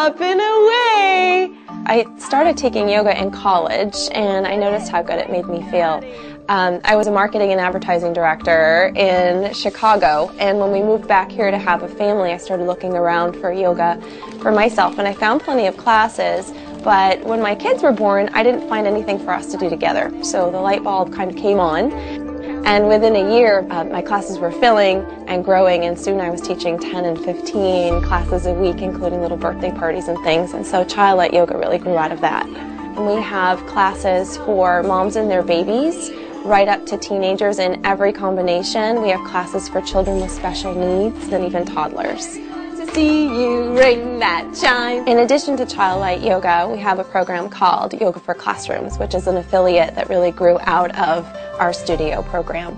up and away. I started taking yoga in college, and I noticed how good it made me feel. I was a marketing and advertising director in Chicago, and when we moved back here to have a family, I started looking around for yoga for myself, and I found plenty of classes, but when my kids were born, I didn't find anything for us to do together. So the light bulb kind of came on, and within a year, my classes were filling and growing, and soon I was teaching 10 and 15 classes a week, including little birthday parties and things, and so ChildLight Yoga really grew out of that. And we have classes for moms and their babies, right up to teenagers in every combination. We have classes for children with special needs and even toddlers. To see you ring that chime. In addition to ChildLight Yoga, we have a program called Yoga for Classrooms, which is an affiliate that really grew out of our studio program.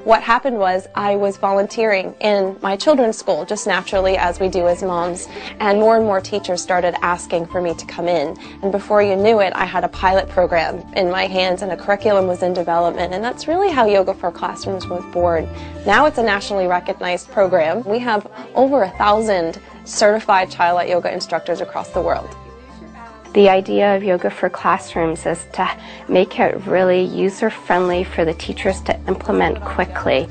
What happened was I was volunteering in my children's school, just naturally as we do as moms, and more teachers started asking for me to come in. And before you knew it, I had a pilot program in my hands and a curriculum was in development, and that's really how Yoga for Classrooms was born. Now it's a nationally recognized program. We have over 1,000 certified ChildLight Yoga instructors across the world. The idea of Yoga for Classrooms is to make it really user-friendly for the teachers to implement quickly.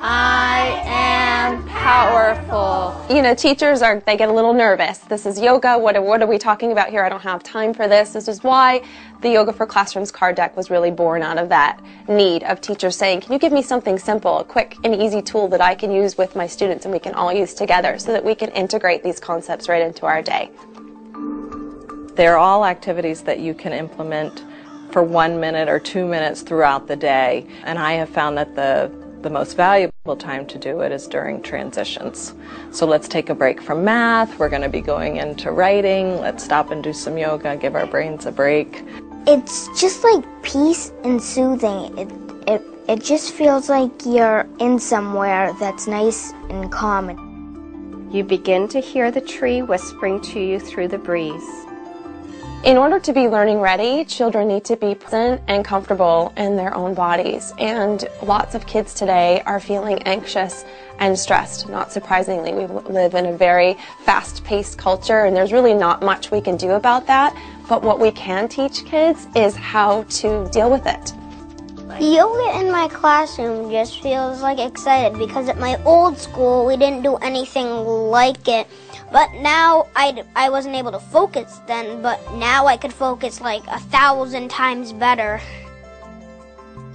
I am powerful. You know, teachers they get a little nervous. This is yoga, what are we talking about here? I don't have time for this. This is why the Yoga for Classrooms card deck was really born out of that need of teachers saying, can you give me something simple, a quick and easy tool that I can use with my students and we can all use together so that we can integrate these concepts right into our day. They're all activities that you can implement for 1 minute or 2 minutes throughout the day, and I have found that the most valuable time to do it is during transitions. So let's take a break from math, we're going to be going into writing, let's stop and do some yoga, give our brains a break. It's just like peace and soothing. It just feels like you're in somewhere that's nice and calm. You begin to hear the tree whispering to you through the breeze. In order to be learning ready, children need to be present and comfortable in their own bodies. And lots of kids today are feeling anxious and stressed, not surprisingly. We live in a very fast-paced culture, and there's really not much we can do about that. But what we can teach kids is how to deal with it. Yoga in my classroom just feels like excited because at my old school we didn't do anything like it. But now I wasn't able to focus then, but now I could focus like 1,000 times better.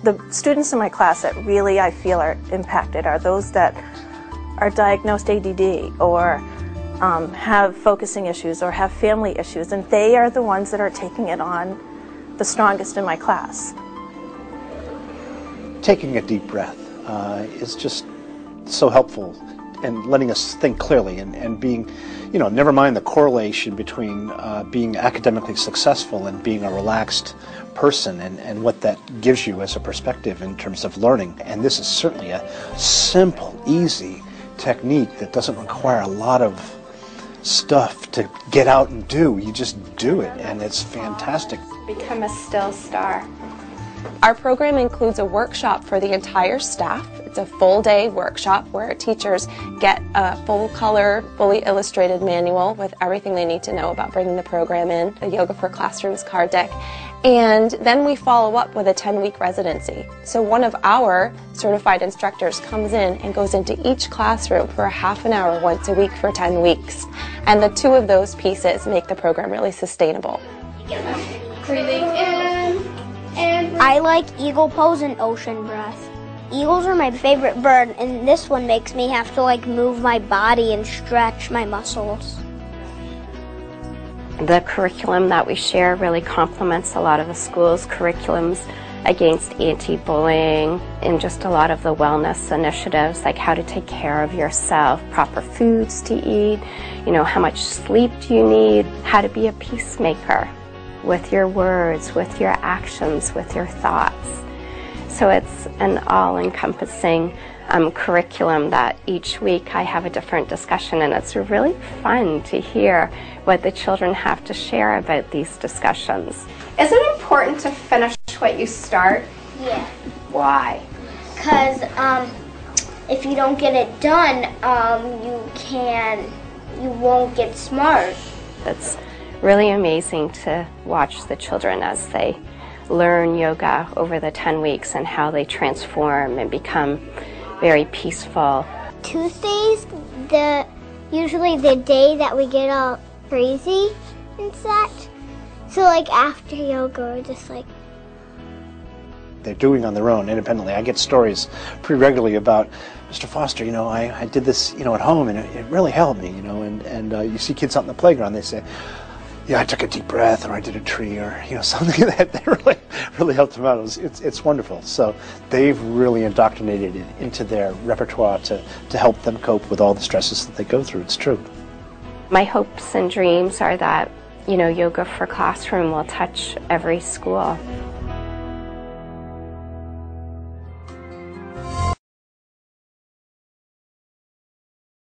The students in my class that really I feel are impacted are those that are diagnosed ADD or have focusing issues or have family issues, and they are the ones that are taking it on the strongest in my class. Taking a deep breath is just so helpful and letting us think clearly and being, you know, never mind the correlation between being academically successful and being a relaxed person and what that gives you as a perspective in terms of learning. And this is certainly a simple, easy technique that doesn't require a lot of stuff to get out and do. You just do it, and it's fantastic. Become a still star. Our program includes a workshop for the entire staff. It's a full-day workshop where teachers get a full-color, fully illustrated manual with everything they need to know about bringing the program in, the Yoga for Classrooms card deck, and then we follow up with a 10-week residency. So one of our certified instructors comes in and goes into each classroom for a half an hour once a week for 10 weeks. And the two of those pieces make the program really sustainable. Breathing in. I like eagle pose and ocean breath. Eagles are my favorite bird, and this one makes me have to like move my body and stretch my muscles. The curriculum that we share really complements a lot of the school's curriculums against anti-bullying and just a lot of the wellness initiatives, like how to take care of yourself, proper foods to eat, you know, how much sleep do you need, how to be a peacemaker with your words, with your actions, with your thoughts. So it's an all-encompassing curriculum that each week I have a different discussion, and it's really fun to hear what the children have to share about these discussions. Is it important to finish what you start? Yeah. Why? Because if you don't get it done, you can you won't get smart. It's really amazing to watch the children as they learn yoga over the 10 weeks and how they transform and become very peaceful. Tuesdays, usually the day that we get all crazy and such. So like after yoga, we're just like, they're doing on their own independently. I get stories pretty regularly about, Mr. Foster, I did this, at home, and it really helped me, and you see kids out in the playground, they say, yeah, I took a deep breath, or I did a tree, or, something that really helped them out. It's wonderful. So they've really indoctrinated it into their repertoire to help them cope with all the stresses that they go through. It's true. My hopes and dreams are that, yoga for classroom will touch every school.